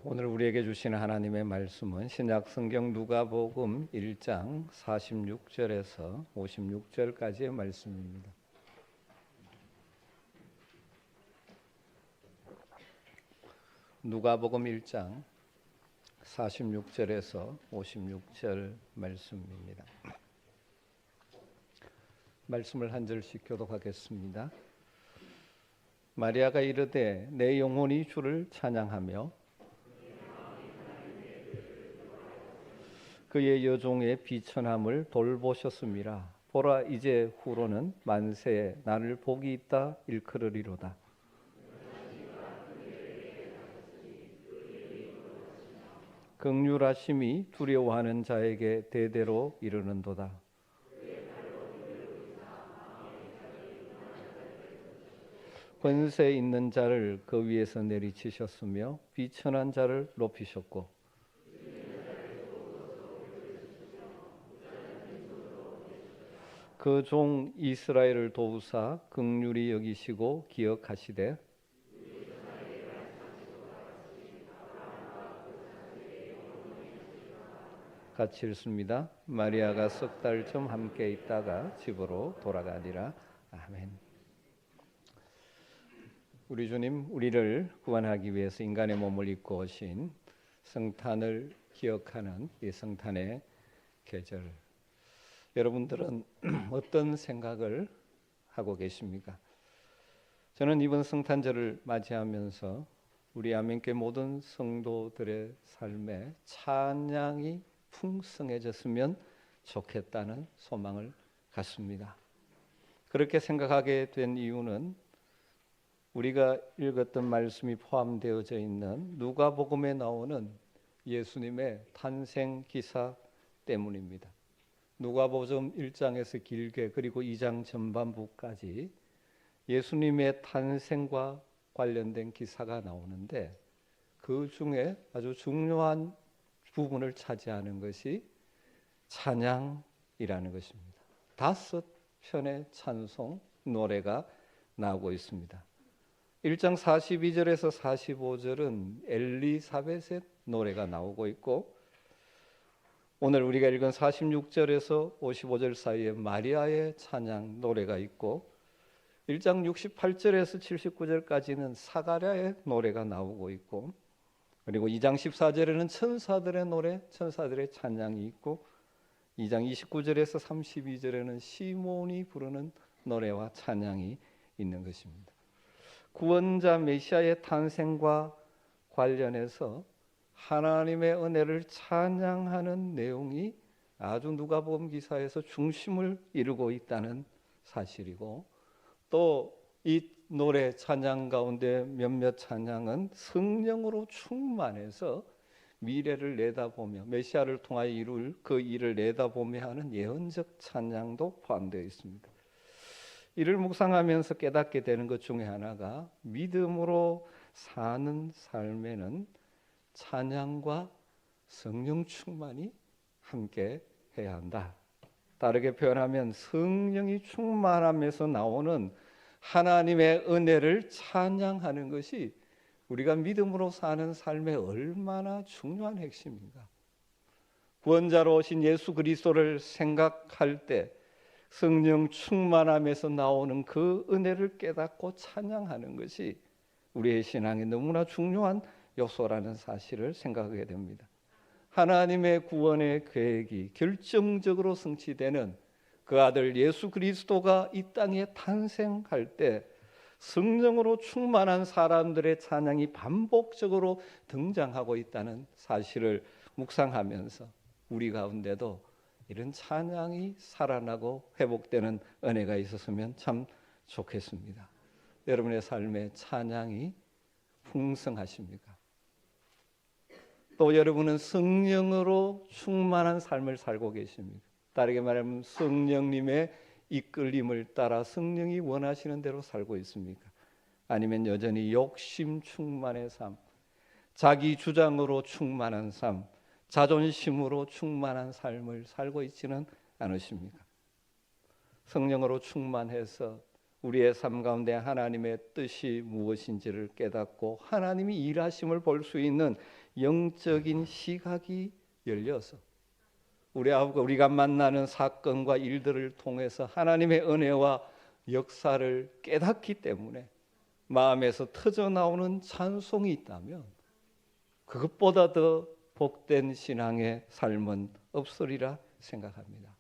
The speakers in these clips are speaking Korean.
오늘 우리에게 주시는 하나님의 말씀은 신약 성경 누가복음 1장 46절에서 56절까지의 말씀입니다. 누가복음 1장 46절에서 56절 말씀입니다. 말씀을 한 절씩 교독하겠습니다. 마리아가 이르되 내 영혼이 주를 찬양하며 그의 여종의 비천함을 돌보셨음이라. 보라, 이제 후로는 만세에 나를 복이 있다 일컬으리로다. 긍휼하심이 두려워하는 자에게 대대로 이르는도다. 권세 있는 자를 그 위에서 내리치셨으며 비천한 자를 높이셨고 그 종 이스라엘을 도우사 긍휼히 여기시고 기억하시되 같이 읽습니다. 마리아가 석 달쯤 함께 있다가 집으로 돌아가니라. 아멘. 우리 주님, 우리를 구원하기 위해서 인간의 몸을 입고 오신 성탄을 기억하는 이 성탄의 계절, 여러분들은 어떤 생각을 하고 계십니까? 저는 이번 성탄절을 맞이하면서 우리 안민교회 모든 성도들의 삶에 찬양이 풍성해졌으면 좋겠다는 소망을 갖습니다. 그렇게 생각하게 된 이유는 우리가 읽었던 말씀이 포함되어져 있는 누가복음에 나오는 예수님의 탄생 기사 때문입니다. 누가복음 1장에서 길게 그리고 2장 전반부까지 예수님의 탄생과 관련된 기사가 나오는데 그 중에 아주 중요한 부분을 차지하는 것이 찬양이라는 것입니다. 5편의 찬송 노래가 나오고 있습니다. 1장 42절에서 45절은 엘리사벳의 노래가 나오고 있고 오늘 우리가 읽은 46절에서 55절 사이에 마리아의 찬양 노래가 있고 1장 68절에서 79절까지는 사가랴의 노래가 나오고 있고 그리고 2장 14절에는 천사들의 노래, 천사들의 찬양이 있고 2장 29절에서 32절에는 시몬이 부르는 노래와 찬양이 있는 것입니다. 구원자 메시아의 탄생과 관련해서 하나님의 은혜를 찬양하는 내용이 아주 누가복음 기사에서 중심을 이루고 있다는 사실이고 또 이 노래 찬양 가운데 몇몇 찬양은 성령으로 충만해서 미래를 내다보며 메시아를 통하여 이룰 그 일을 내다보며 하는 예언적 찬양도 포함되어 있습니다. 이를 묵상하면서 깨닫게 되는 것 중에 하나가 믿음으로 사는 삶에는 찬양과 성령 충만이 함께 해야 한다. 다르게 표현하면 성령이 충만함에서 나오는 하나님의 은혜를 찬양하는 것이 우리가 믿음으로 사는 삶에 얼마나 중요한 핵심인가. 구원자로 오신 예수 그리스도를 생각할 때 성령 충만함에서 나오는 그 은혜를 깨닫고 찬양하는 것이 우리의 신앙에 너무나 중요한 요소라는 사실을 생각하게 됩니다. 하나님의 구원의 계획이 결정적으로 성취되는 그 아들 예수 그리스도가 이 땅에 탄생할 때 성령으로 충만한 사람들의 찬양이 반복적으로 등장하고 있다는 사실을 묵상하면서 우리 가운데도 이런 찬양이 살아나고 회복되는 은혜가 있었으면 참 좋겠습니다. 여러분의 삶에 찬양이 풍성하십니까? 또 여러분은 성령으로 충만한 삶을 살고 계십니까? 다르게 말하면 성령님의 이끌림을 따라 성령이 원하시는 대로 살고 있습니까? 아니면 여전히 욕심 충만의 삶, 자기 주장으로 충만한 삶, 자존심으로 충만한 삶을 살고 있지는 않으십니까? 성령으로 충만해서 우리의 삶 가운데 하나님의 뜻이 무엇인지를 깨닫고 하나님이 일하심을 볼 수 있는 영적인 시각이 열려서 우리가 만나는 사건과 일들을 통해서 하나님의 은혜와 역사를 깨닫기 때문에 마음에서 터져나오는 찬송이 있다면 그것보다 더 복된 신앙의 삶은 없으리라 생각합니다.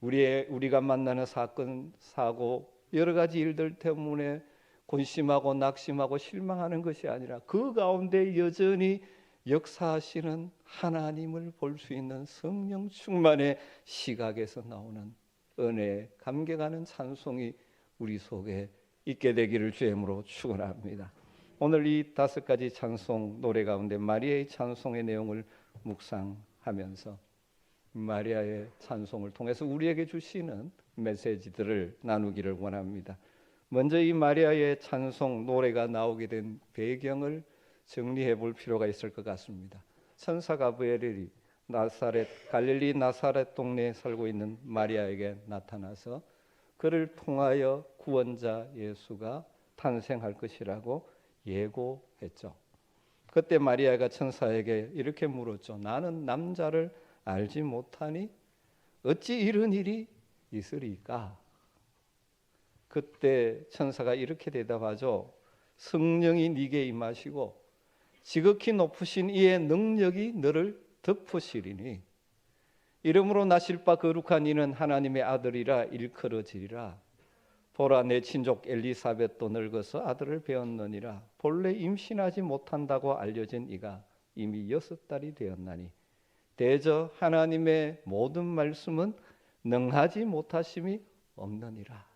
우리가 만나는 사건, 사고, 여러 가지 일들 때문에 곤심하고 낙심하고 실망하는 것이 아니라 그 가운데 여전히 역사하시는 하나님을 볼 수 있는 성령 충만의 시각에서 나오는 은혜에 감격하는 찬송이 우리 속에 있게 되기를 주의 이름으로 축원합니다. 오늘 이 5가지 찬송 노래 가운데 마리아의 찬송의 내용을 묵상하면서 마리아의 찬송을 통해서 우리에게 주시는 메시지들을 나누기를 원합니다. 먼저 이 마리아의 찬송 노래가 나오게 된 배경을 정리해 볼 필요가 있을 것 같습니다. 천사 가브리엘이 갈릴리 나사렛 동네에 살고 있는 마리아에게 나타나서 그를 통하여 구원자 예수가 탄생할 것이라고 예고했죠. 그때 마리아가 천사에게 이렇게 물었죠. 나는 남자를 알지 못하니 어찌 이런 일이 있으리까? 그때 천사가 이렇게 대답하죠. 성령이 네게 임하시고 지극히 높으신 이의 능력이 너를 덮으시리니 이름으로 나실 바 거룩한 이는 하나님의 아들이라 일컬어지리라. 보라 내 친족 엘리사벳도 늙어서 아들을 배었느니라. 본래 임신하지 못한다고 알려진 이가 이미 6달이 되었나니 대저 하나님의 모든 말씀은 능하지 못하심이 없느니라.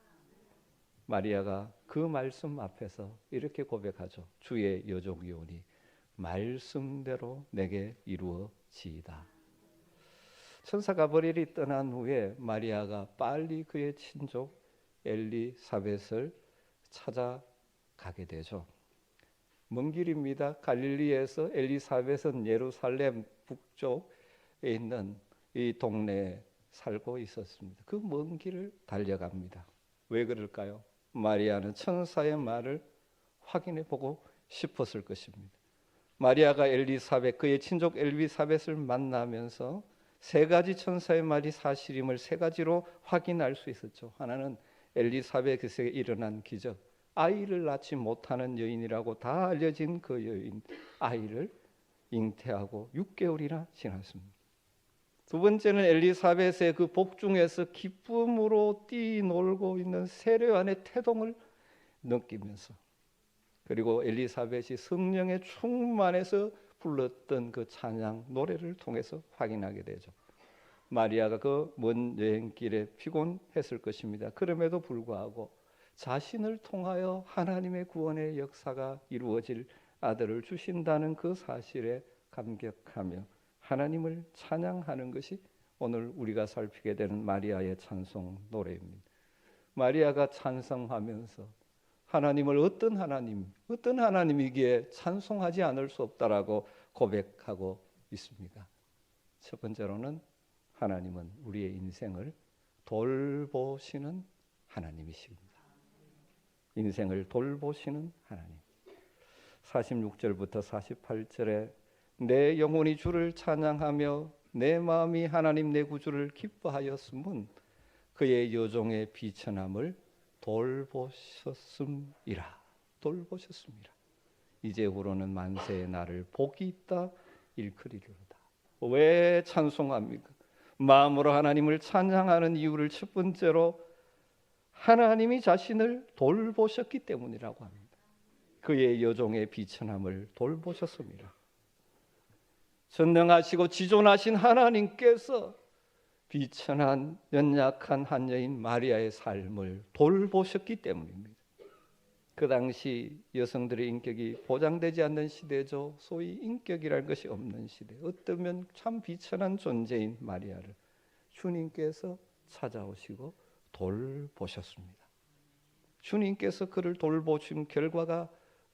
마리아가 그 말씀 앞에서 이렇게 고백하죠. 주의 여종이오니 말씀대로 내게 이루어지이다. 천사 가브리엘이 떠난 후에 마리아가 빨리 그의 친족 엘리사벳을 찾아가게 되죠. 먼 길입니다. 갈릴리에서 엘리사벳은 예루살렘 북쪽에 있는 이 동네에 살고 있었습니다. 그 먼 길을 달려갑니다. 왜 그럴까요? 마리아는 천사의 말을 확인해 보고 싶었을 것입니다. 마리아가 그의 친족 엘리사벳을 만나면서 3가지 천사의 말이 사실임을 3가지로 확인할 수 있었죠. 하나는 엘리사벳에게 일어난 기적, 아이를 낳지 못하는 여인이라고 다 알려진 그 여인, 아이를 잉태하고 6개월이나 지났습니다. 2번째는 엘리사벳의 그 복중에서 기쁨으로 뛰놀고 있는 세례요한의 태동을 느끼면서, 그리고 엘리사벳이 성령의 충만해서 불렀던 그 찬양 노래를 통해서 확인하게 되죠. 마리아가 그 먼 여행길에 피곤했을 것입니다. 그럼에도 불구하고 자신을 통하여 하나님의 구원의 역사가 이루어질 아들을 주신다는 그 사실에 감격하며 하나님을 찬양하는 것이 오늘 우리가 살피게 되는 마리아의 찬송 노래입니다. 마리아가 찬송하면서 하나님을 어떤 하나님이기에 찬송하지 않을 수 없다라고 고백하고 있습니다. 첫 번째로는 하나님은 우리의 인생을 돌보시는 하나님이십니다. 인생을 돌보시는 하나님. 46절부터 48절에 내 영혼이 주를 찬양하며 내 마음이 하나님 내 구주를 기뻐하였음은 그의 여종의 비천함을 돌보셨음이라. 이제후로는 만세의 나를 복이 있다 일컬이리로다. 왜 찬송합니까? 마음으로 하나님을 찬양하는 이유를 첫 번째로 하나님이 자신을 돌보셨기 때문이라고 합니다. 그의 여종의 비천함을 돌보셨습니다. 전능하시고 지존하신 하나님께서 비천한 연약한 한 여인 마리아의 삶을 돌보셨기 때문입니다. 그 당시 여성들의 인격이 보장되지 않는 시대죠. 소위 인격이라는 것이 없는 시대. 어쩌면 참 비천한 존재인 마리아를 주님께서 찾아오시고 돌보셨습니다. 주님께서 그를 돌보신 결과가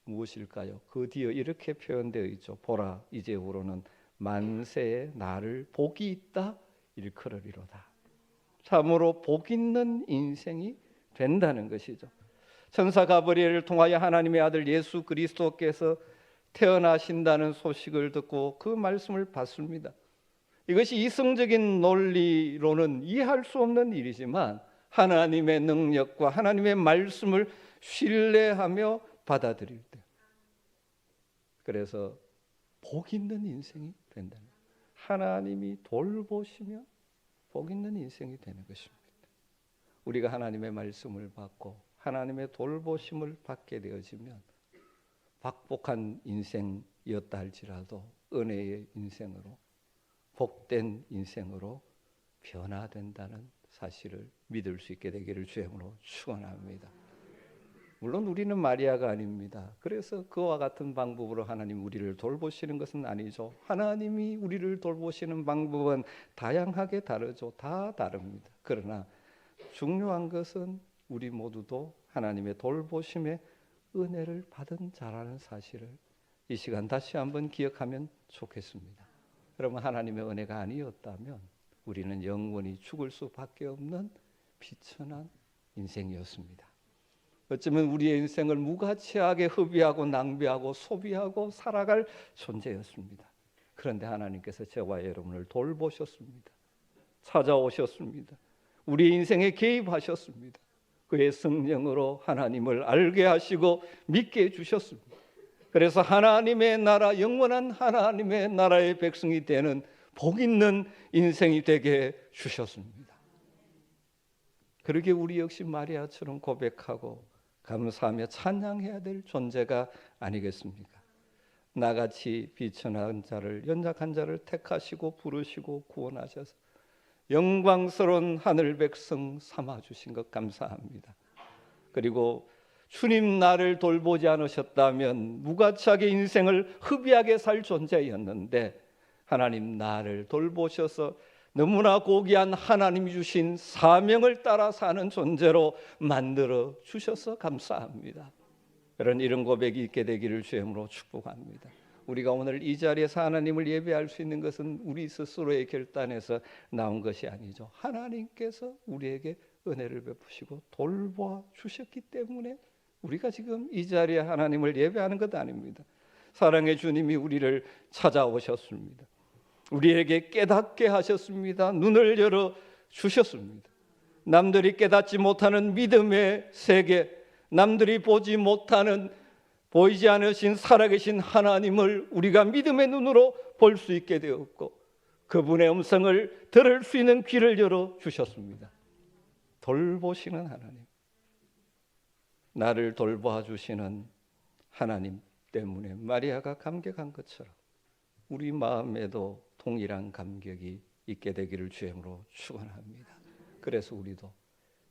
무엇일까요? 그 뒤에 이렇게 표현되어 있죠. 보라 이제후로는 만세의 나를 복이 있다 일컬으리로다. 참으로 복 있는 인생이 된다는 것이죠. 천사 가브리엘을 통하여 하나님의 아들 예수 그리스도께서 태어나신다는 소식을 듣고 그 말씀을 받습니다. 이것이 이성적인 논리로는 이해할 수 없는 일이지만 하나님의 능력과 하나님의 말씀을 신뢰하며 받아들일 때, 그래서 복 있는 인생이 된다는 거예요. 하나님이 돌보시면 복 있는 인생이 되는 것입니다. 우리가 하나님의 말씀을 받고 하나님의 돌보심을 받게 되어지면 박복한 인생이었다 할지라도 은혜의 인생으로, 복된 인생으로 변화된다는 사실을 믿을 수 있게 되기를 주님으로 축원합니다. 물론 우리는 마리아가 아닙니다. 그래서 그와 같은 방법으로 하나님 우리를 돌보시는 것은 아니죠. 하나님이 우리를 돌보시는 방법은 다양하게 다르죠. 다 다릅니다. 그러나 중요한 것은 우리 모두도 하나님의 돌보심의 은혜를 받은 자라는 사실을 이 시간 다시 한번 기억하면 좋겠습니다. 여러분, 하나님의 은혜가 아니었다면 우리는 영원히 죽을 수밖에 없는 비천한 인생이었습니다. 어쩌면 우리의 인생을 무가치하게 허비하고 낭비하고 소비하고 살아갈 존재였습니다. 그런데 하나님께서 저와 여러분을 돌보셨습니다. 찾아오셨습니다. 우리 인생에 개입하셨습니다. 그의 성령으로 하나님을 알게 하시고 믿게 해주셨습니다. 그래서 하나님의 나라, 영원한 하나님의 나라의 백성이 되는 복 있는 인생이 되게 주셨습니다. 그러게 우리 역시 마리아처럼 고백하고 감사하며 찬양해야 될 존재가 아니겠습니까? 나같이 비천한 자를, 연약한 자를 택하시고 부르시고 구원하셔서 영광스러운 하늘 백성 삼아주신 것 감사합니다. 그리고 주님 나를 돌보지 않으셨다면 무가치하게 인생을 흡비하게 살 존재였는데 하나님 나를 돌보셔서 너무나 고귀한 하나님이 주신 사명을 따라 사는 존재로 만들어 주셔서 감사합니다. 이런 고백이 있게 되기를 주님으로 축복합니다. 우리가 오늘 이 자리에서 하나님을 예배할 수 있는 것은 우리 스스로의 결단에서 나온 것이 아니죠. 하나님께서 우리에게 은혜를 베푸시고 돌보아 주셨기 때문에 우리가 지금 이 자리에 하나님을 예배하는 것 아닙니다. 사랑의 주님이 우리를 찾아오셨습니다. 우리에게 깨닫게 하셨습니다. 눈을 열어 주셨습니다. 남들이 깨닫지 못하는 믿음의 세계, 남들이 보지 못하는, 보이지 않으신 살아계신 하나님을 우리가 믿음의 눈으로 볼 수 있게 되었고 그분의 음성을 들을 수 있는 귀를 열어 주셨습니다. 돌보시는 하나님, 나를 돌보아 주시는 하나님 때문에 마리아가 감격한 것처럼 우리 마음에도 동일한 감격이 있게 되기를 주님으로 축원합니다. 그래서 우리도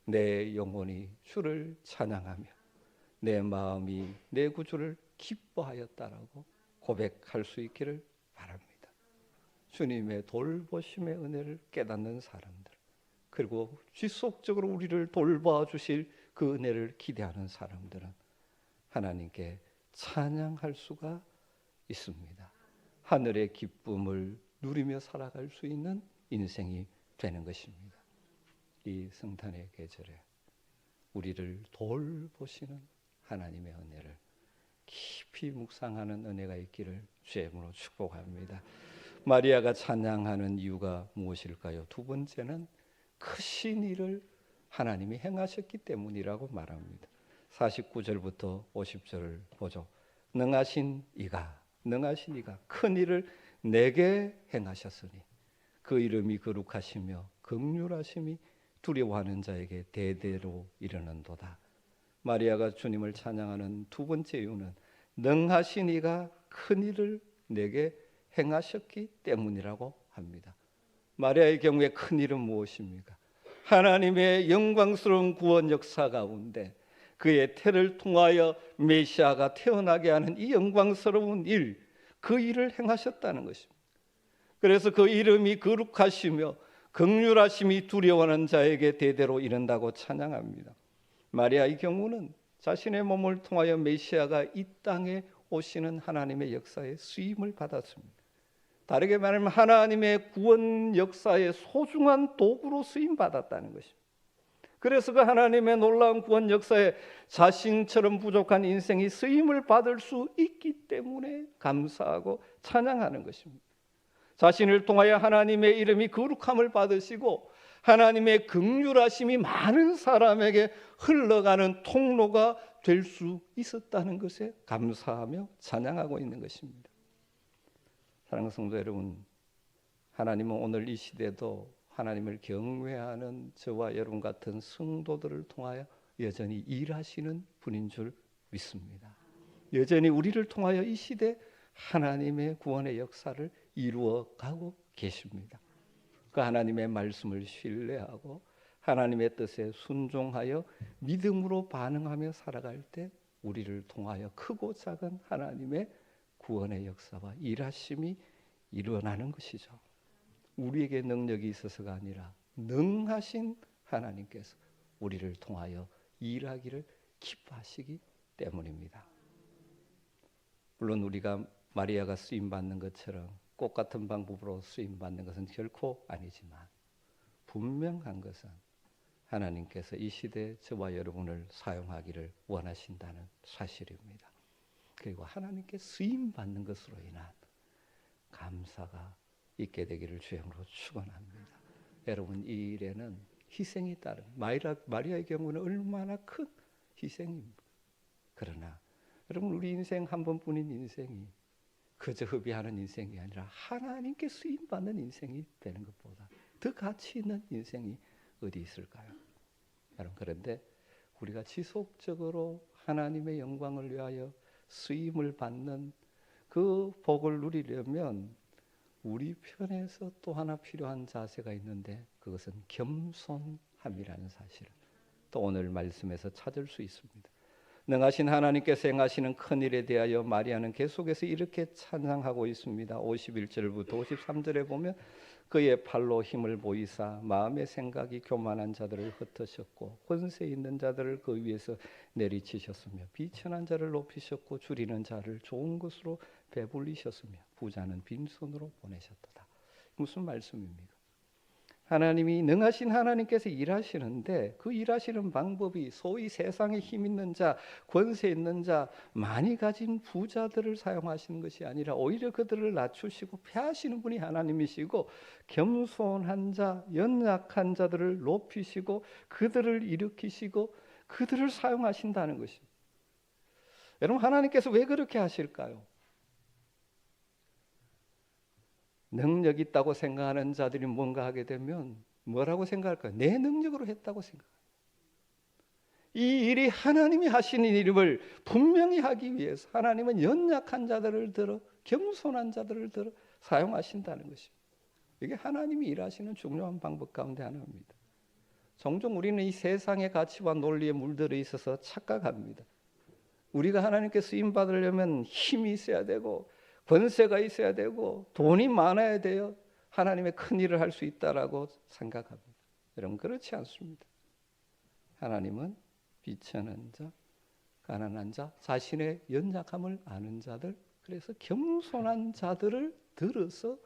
내 영혼이 주를 찬양하며 내 마음이 내 구주를 기뻐하였다라고 고백할 수 있기를 바랍니다. 주님의 돌보심의 은혜를 깨닫는 사람들, 그리고 지속적으로 우리를 돌봐 주실 그 은혜를 기대하는 사람들은 하나님께 찬양할 수가 있습니다. 하늘의 기쁨을 누리며 살아갈 수 있는 인생이 되는 것입니다. 이 성탄의 계절에 우리를 돌보시는 하나님의 은혜를 깊이 묵상하는 은혜가 있기를 주님으로 축복합니다. 마리아가 찬양하는 이유가 무엇일까요? 두 번째는 크신 일을 하나님이 행하셨기 때문이라고 말합니다. 49절부터 50절을 보죠. 능하신 이가 큰 일을 내게 행하셨으니 그 이름이 거룩하시며 긍휼하심이 두려워하는 자에게 대대로 이르는도다. 마리아가 주님을 찬양하는 두 번째 이유는 능하신 이가 큰 일을 내게 행하셨기 때문이라고 합니다. 마리아의 경우에 큰 일은 무엇입니까? 하나님의 영광스러운 구원 역사 가운데 그의 태를 통하여 메시아가 태어나게 하는 이 영광스러운 일, 그 일을 행하셨다는 것입니다. 그래서 그 이름이 거룩하시며 긍휼하심이 두려워하는 자에게 대대로 이른다고 찬양합니다. 마리아의 경우는 자신의 몸을 통하여 메시아가 이 땅에 오시는 하나님의 역사에 쓰임을 받았습니다. 다르게 말하면 하나님의 구원 역사의 소중한 도구로 쓰임 받았다는 것입니다. 그래서 그 하나님의 놀라운 구원 역사에 자신처럼 부족한 인생이 쓰임을 받을 수 있기 때문에 감사하고 찬양하는 것입니다. 자신을 통하여 하나님의 이름이 거룩함을 받으시고 하나님의 긍휼하심이 많은 사람에게 흘러가는 통로가 될 수 있었다는 것에 감사하며 찬양하고 있는 것입니다. 사랑하는 성도 여러분, 하나님은 오늘 이 시대도 하나님을 경외하는 저와 여러분 같은 성도들을 통하여 여전히 일하시는 분인 줄 믿습니다. 여전히 우리를 통하여 이 시대 하나님의 구원의 역사를 이루어가고 계십니다. 그 하나님의 말씀을 신뢰하고 하나님의 뜻에 순종하여 믿음으로 반응하며 살아갈 때 우리를 통하여 크고 작은 하나님의 구원의 역사와 일하심이 일어나는 것이죠. 우리에게 능력이 있어서가 아니라 능하신 하나님께서 우리를 통하여 일하기를 기뻐하시기 때문입니다. 물론 우리가 마리아가 쓰임받는 것처럼 꽃 같은 방법으로 쓰임받는 것은 결코 아니지만 분명한 것은 하나님께서 이 시대에 저와 여러분을 사용하기를 원하신다는 사실입니다. 그리고 하나님께 쓰임받는 것으로 인한 감사가 있게 되기를 주님으로 축원합니다. 여러분, 이 일에는 희생이 따른 마리아의 경우는 얼마나 큰 희생입니다. 그러나 여러분, 우리 인생 한 번뿐인 인생이 그저 허비하는 인생이 아니라 하나님께 쓰임받는 인생이 되는 것보다 더 가치 있는 인생이 어디 있을까요? 여러분, 그런데 우리가 지속적으로 하나님의 영광을 위하여 쓰임을 받는 그 복을 누리려면 우리 편에서 또 하나 필요한 자세가 있는데 그것은 겸손함이라는 사실을 또 오늘 말씀에서 찾을 수 있습니다. 능하신 하나님께서 행하시는 큰 일에 대하여 마리아는 계속해서 이렇게 찬양하고 있습니다. 51절부터 53절에 보면 그의 팔로 힘을 보이사 마음의 생각이 교만한 자들을 흩으셨고 권세 있는 자들을 그 위에서 내리치셨으며 비천한 자를 높이셨고 줄이는 자를 좋은 것으로 배불리셨으며 부자는 빈손으로 보내셨도다. 무슨 말씀입니까? 하나님이 능하신 하나님께서 일하시는데 그 일하시는 방법이 소위 세상에 힘 있는 자, 권세 있는 자, 많이 가진 부자들을 사용하시는 것이 아니라 오히려 그들을 낮추시고 폐하시는 분이 하나님이시고 겸손한 자, 연약한 자들을 높이시고 그들을 일으키시고 그들을 사용하신다는 것입니다. 여러분, 하나님께서 왜 그렇게 하실까요? 능력 있다고 생각하는 자들이 뭔가 하게 되면 뭐라고 생각할까요? 내 능력으로 했다고 생각해요. 이 일이 하나님이 하시는 일임을 분명히 하기 위해서 하나님은 연약한 자들을 들어 겸손한 자들을 들어 사용하신다는 것입니다. 이게 하나님이 일하시는 중요한 방법 가운데 하나입니다. 종종 우리는 이 세상의 가치와 논리에 물들어 있어서 착각합니다. 우리가 하나님께 쓰임 받으려면 힘이 있어야 되고 권세가 있어야 되고 돈이 많아야 돼요. 하나님의 큰 일을 할 수 있다라고 생각합니다. 여러분, 그렇지 않습니다. 하나님은 비천한 자, 가난한 자, 자신의 연약함을 아는 자들, 그래서 겸손한 자들을 들어서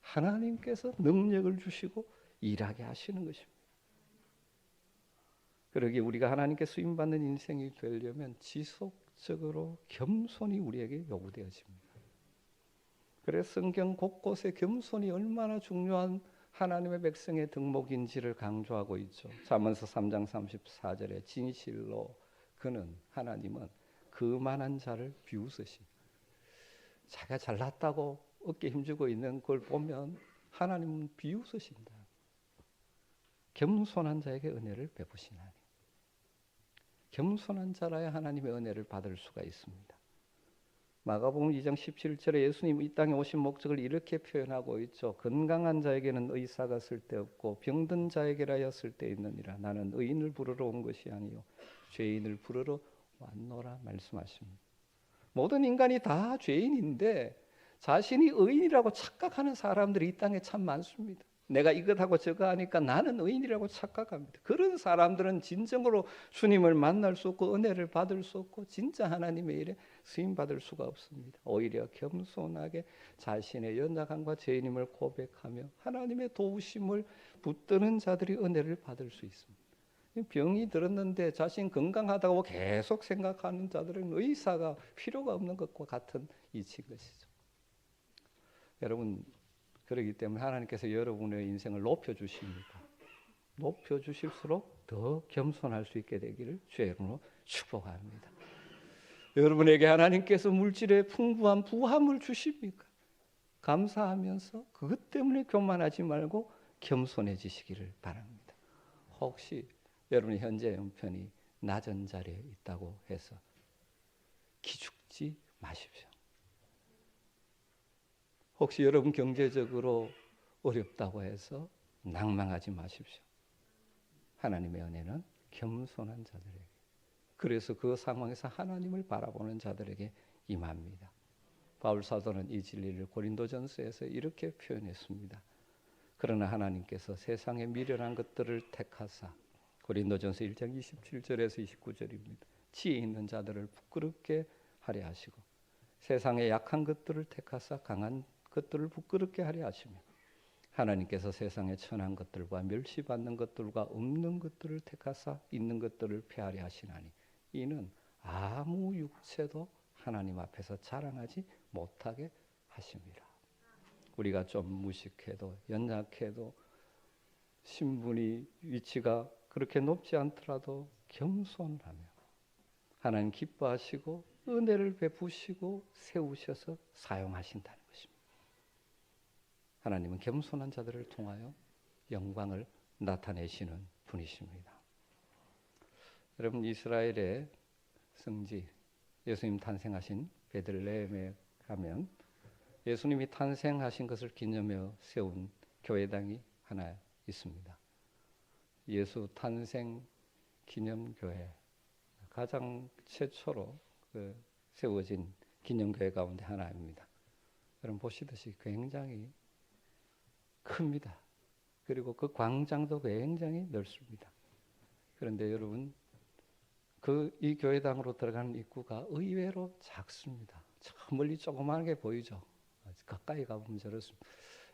하나님께서 능력을 주시고 일하게 하시는 것입니다. 그러기에 우리가 하나님께 쓰임받는 인생이 되려면 지속적으로 겸손이 우리에게 요구되어집니다. 그래서 성경 곳곳에 겸손이 얼마나 중요한 하나님의 백성의 덕목인지를 강조하고 있죠. 잠언서 3장 34절에 진실로 그는 하나님은 그만한 자를 비웃으시니 자기가 잘났다고 어깨 힘주고 있는 걸 보면 하나님은 비웃으신다. 겸손한 자에게 은혜를 베푸시나니 겸손한 자라야 하나님의 은혜를 받을 수가 있습니다. 마가복음 2장 17절에 예수님 이 땅에 오신 목적을 이렇게 표현하고 있죠. 건강한 자에게는 의사가 쓸데없고 병든 자에게라야 쓸데있느니라. 나는 의인을 부르러 온 것이 아니요 죄인을 부르러 왔노라 말씀하십니다. 모든 인간이 다 죄인인데 자신이 의인이라고 착각하는 사람들이 이 땅에 참 많습니다. 내가 이것하고 저거 하니까 나는 의인이라고 착각합니다. 그런 사람들은 진정으로 주님을 만날 수 없고 은혜를 받을 수 없고 진짜 하나님의 일에 쓰임받을 수가 없습니다. 오히려 겸손하게 자신의 연약함과 죄인임을 고백하며 하나님의 도우심을 붙드는 자들이 은혜를 받을 수 있습니다. 병이 들었는데 자신 건강하다고 계속 생각하는 자들은 의사가 필요가 없는 것과 같은 이치인 것이죠. 여러분, 그렇기 때문에 하나님께서 여러분의 인생을 높여주십니다. 높여주실수록 더 겸손할 수 있게 되기를 주의 이름으로 축복합니다. 여러분에게 하나님께서 물질의 풍부한 부함을 주십니까? 감사하면서 그것 때문에 교만하지 말고 겸손해지시기를 바랍니다. 혹시 여러분의 현재 형편이 낮은 자리에 있다고 해서 기죽지 마십시오. 혹시 여러분 경제적으로 어렵다고 해서 낭망하지 마십시오. 하나님의 은혜는 겸손한 자들에게, 그래서 그 상황에서 하나님을 바라보는 자들에게 임합니다. 바울 사도는 이 진리를 고린도전서에서 이렇게 표현했습니다. 그러나 하나님께서 세상의 미련한 것들을 택하사, 고린도전서 1장 27절에서 29절입니다. 지혜 있는 자들을 부끄럽게 하려 하시고 세상의 약한 것들을 택하사 강한 것들을 부끄럽게 하려 하시며 하나님께서 세상의 천한 것들과 멸시받는 것들과 없는 것들을 택하사 있는 것들을 폐하려 하시나니 이는 아무 육체도 하나님 앞에서 자랑하지 못하게 하심이라. 우리가 좀 무식해도 연약해도 신분이 위치가 그렇게 높지 않더라도 겸손하며 하나님 기뻐하시고 은혜를 베푸시고 세우셔서 사용하신다는 것입니다. 하나님은 겸손한 자들을 통하여 영광을 나타내시는 분이십니다. 여러분, 이스라엘의 성지 예수님 탄생하신 베들레헴에 가면 예수님이 탄생하신 것을 기념하여 세운 교회당이 하나 있습니다. 예수 탄생 기념교회, 가장 최초로 세워진 기념교회 가운데 하나입니다. 여러분 보시듯이 굉장히 큽니다. 그리고 그 광장도 굉장히 넓습니다. 그런데 여러분, 이 교회당으로 들어가는 입구가 의외로 작습니다. 저 멀리 조그맣게 보이죠. 가까이 가보면 저렇습니다.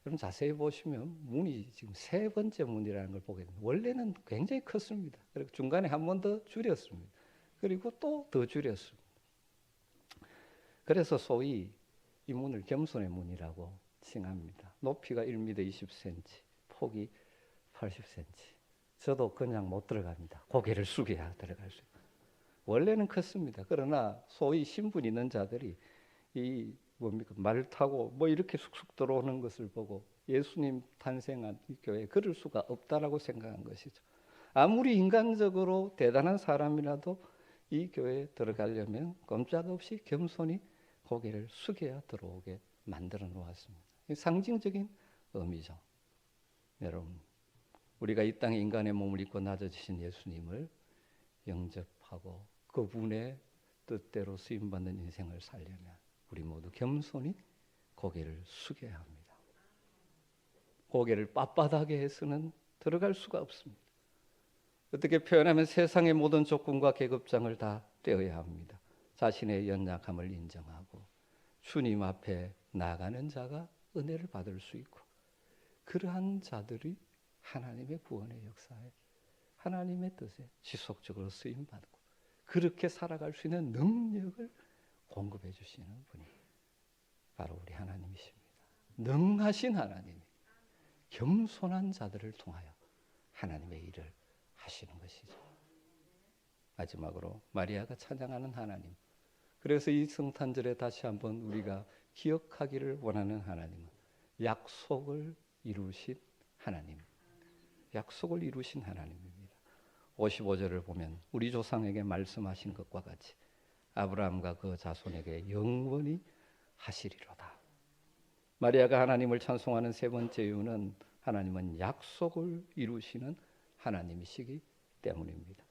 여러분 자세히 보시면 문이 지금 세 번째 문이라는 걸 보게 됩니다. 원래는 굉장히 컸습니다. 그리고 중간에 한 번 더 줄였습니다. 그리고 또 더 줄였습니다. 그래서 소위 이 문을 겸손의 문이라고 칭합니다. 높이가 1m 20cm, 폭이 80cm. 저도 그냥 못 들어갑니다. 고개를 숙여야 들어갈 수 있고. 원래는 컸습니다. 그러나 소위 신분 있는 자들이 이 말 타고 이렇게 쑥쑥 들어오는 것을 보고 예수님 탄생한 이 교회에 그럴 수가 없다라고 생각한 것이죠. 아무리 인간적으로 대단한 사람이라도 이 교회에 들어가려면 꼼짝없이 겸손히 고개를 숙여야 들어오게 만들어 놓았습니다. 상징적인 의미죠. 여러분, 우리가 이 땅에 인간의 몸을 입고 낮아지신 예수님을 영접하고 그분의 뜻대로 쓰임받는 인생을 살려면 우리 모두 겸손히 고개를 숙여야 합니다. 고개를 빳빳하게 해서는 들어갈 수가 없습니다. 어떻게 표현하면 세상의 모든 조건과 계급장을 다 떼어야 합니다. 자신의 연약함을 인정하고 주님 앞에 나가는 자가 은혜를 받을 수 있고, 그러한 자들이 하나님의 구원의 역사에 하나님의 뜻에 지속적으로 쓰임받고 그렇게 살아갈 수 있는 능력을 공급해 주시는 분이 바로 우리 하나님이십니다. 능하신 하나님이 겸손한 자들을 통하여 하나님의 일을 하시는 것이죠. 마지막으로 마리아가 찬양하는 하나님. 그래서 이 성탄절에 다시 한번 우리가 기억하기를 원하는 하나님은 약속을 이루신 하나님. 약속을 이루신 하나님입니다. 55절을 보면 우리 조상에게 말씀하신 것과 같이 아브라함과 그 자손에게 영원히 하시리로다. 마리아가 하나님을 찬송하는 세 번째 이유는 하나님은 약속을 이루시는 하나님이시기 때문입니다.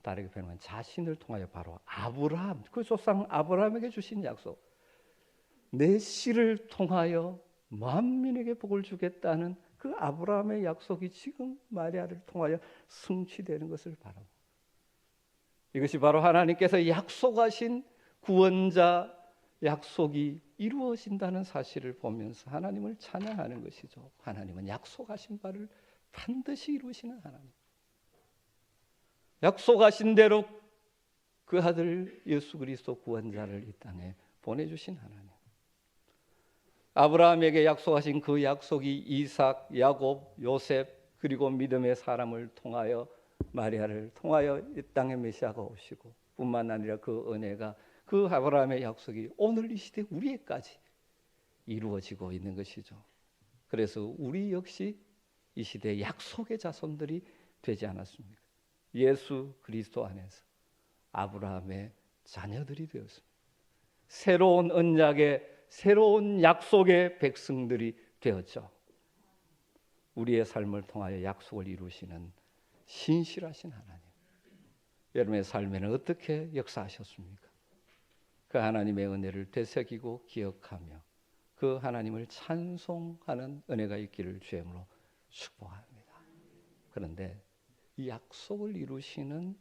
다르게 표현하면 자신을 통하여 바로 아브라함, 그 조상 아브라함에게 주신 약속, 내 씨를 통하여 만민에게 복을 주겠다는 그 아브라함의 약속이 지금 마리아를 통하여 성취되는 것을 바라고, 이것이 바로 하나님께서 약속하신 구원자 약속이 이루어진다는 사실을 보면서 하나님을 찬양하는 것이죠. 하나님은 약속하신 바를 반드시 이루시는 하나님. 약속하신 대로 그 아들 예수 그리스도 구원자를 이 땅에 보내주신 하나님, 아브라함에게 약속하신 그 약속이 이삭, 야곱, 요셉 그리고 믿음의 사람을 통하여 마리아를 통하여 이 땅에 메시아가 오시고 뿐만 아니라 그 은혜가 그 아브라함의 약속이 오늘 이 시대 우리에까지 이루어지고 있는 것이죠. 그래서 우리 역시 이 시대의 약속의 자손들이 되지 않았습니까? 예수 그리스도 안에서 아브라함의 자녀들이 되었습니다. 새로운 언약의 새로운 약속의 백성들이 되었죠. 우리의 삶을 통하여 약속을 이루시는 신실하신 하나님, 여러분의 삶에는 어떻게 역사하셨습니까? 그 하나님의 은혜를 되새기고 기억하며 그 하나님을 찬송하는 은혜가 있기를 주님으로 축복합니다. 그런데 이 약속을 이루시는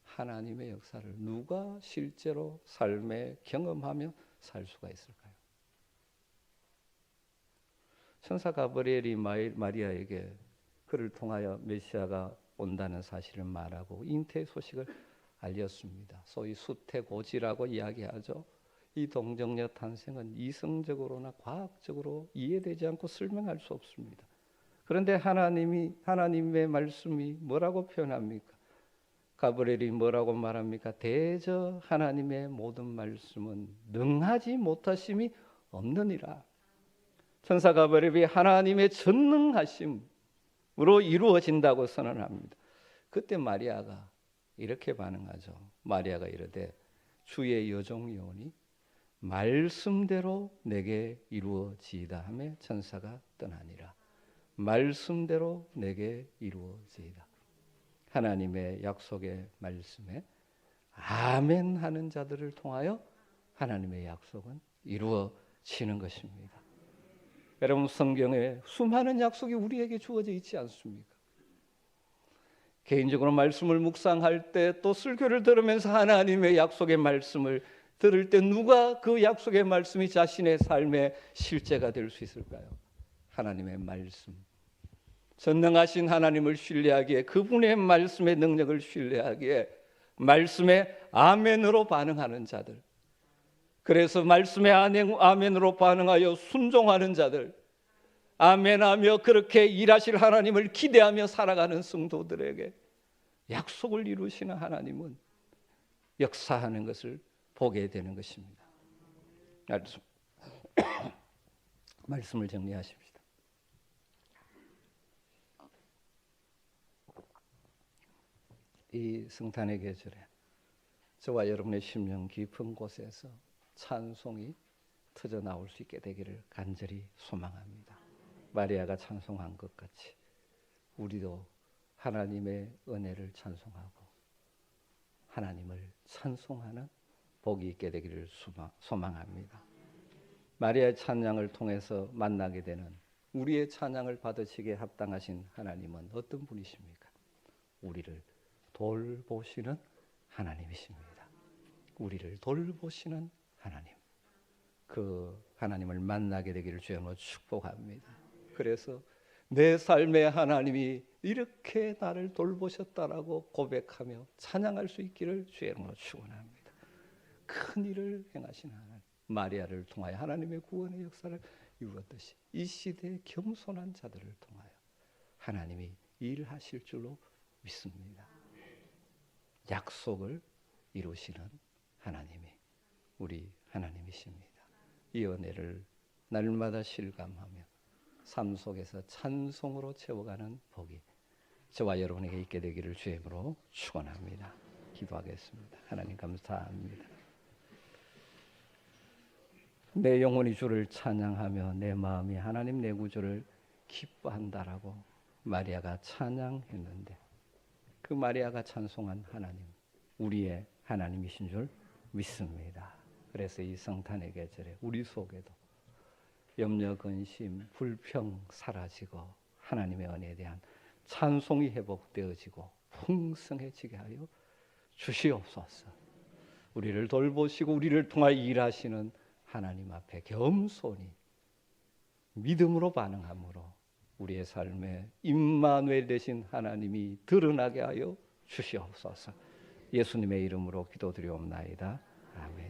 하나님의 역사를 누가 실제로 삶에 경험하며 살 수가 있을까요? 천사 가브리엘이 마리아에게 그를 통하여 메시아가 온다는 사실을 말하고 잉태 소식을 알렸습니다. 소위 수태고지라고 이야기하죠. 이 동정녀 탄생은 이성적으로나 과학적으로 이해되지 않고 설명할 수 없습니다. 그런데 하나님의 말씀이 뭐라고 표현합니까? 가브리엘이 뭐라고 말합니까? 대저 하나님의 모든 말씀은 능하지 못하심이 없느니라. 천사 가브리엘이 하나님의 전능하심으로 이루어진다고 선언합니다. 그때 마리아가 이렇게 반응하죠. 마리아가 이르되 주의 여종이오니 말씀대로 내게 이루어지이다 하며 천사가 떠나니라. 말씀대로 내게 이루어지이다. 하나님의 약속의 말씀에 아멘 하는 자들을 통하여 하나님의 약속은 이루어지는 것입니다. 여러분, 성경에 수많은 약속이 우리에게 주어져 있지 않습니까? 개인적으로 말씀을 묵상할 때 또 설교를 들으면서 하나님의 약속의 말씀을 들을 때 누가 그 약속의 말씀이 자신의 삶의 실제가 될 수 있을까요? 하나님의 말씀. 전능하신 하나님을 신뢰하기에, 그분의 말씀의 능력을 신뢰하기에 말씀에 아멘으로 반응하는 자들, 그래서 말씀에 아멘으로 반응하여 순종하는 자들, 아멘하며 그렇게 일하실 하나님을 기대하며 살아가는 성도들에게 약속을 이루시는 하나님은 역사하는 것을 보게 되는 것입니다. 말씀을 정리하십시다. 이 성탄의 계절에 저와 여러분의 심령 깊은 곳에서 찬송이 터져 나올 수 있게 되기를 간절히 소망합니다. 마리아가 찬송한 것 같이 우리도 하나님의 은혜를 찬송하고 하나님을 찬송하는 복이 있게 되기를 소망합니다. 마리아의 찬양을 통해서 만나게 되는 우리의 찬양을 받으시기에 합당하신 하나님은 어떤 분이십니까? 우리를 돌보시는 하나님이십니다. 우리를 돌보시는 하나님, 그 하나님을 만나게 되기를 주님으로 축복합니다. 그래서 내 삶의 하나님이 이렇게 나를 돌보셨다라고 고백하며 찬양할 수 있기를 주님으로 축원합니다. 큰 일을 행하신 하나님, 마리아를 통하여 하나님의 구원의 역사를 이루었듯이 이 시대의 겸손한 자들을 통하여 하나님이 일하실 줄로 믿습니다. 약속을 이루시는 하나님이 우리 하나님이십니다. 이 은혜를 날마다 실감하며 삶 속에서 찬송으로 채워가는 복이 저와 여러분에게 있게 되기를 주님으로 축원합니다. 기도하겠습니다. 하나님 감사합니다. 내 영혼이 주를 찬양하며 내 마음이 하나님 내 구주를 기뻐한다라고 마리아가 찬양했는데, 그 마리아가 찬송한 하나님, 우리의 하나님이신 줄 믿습니다. 그래서 이 성탄의 계절에 우리 속에도 염려, 근심, 불평 사라지고 하나님의 은혜에 대한 찬송이 회복되어지고 풍성해지게 하여 주시옵소서. 우리를 돌보시고 우리를 통하여 일하시는 하나님 앞에 겸손히 믿음으로 반응함으로 우리의 삶에 임마누엘 되신 하나님이 드러나게 하여 주시옵소서. 예수님의 이름으로 기도드리옵나이다. 아멘.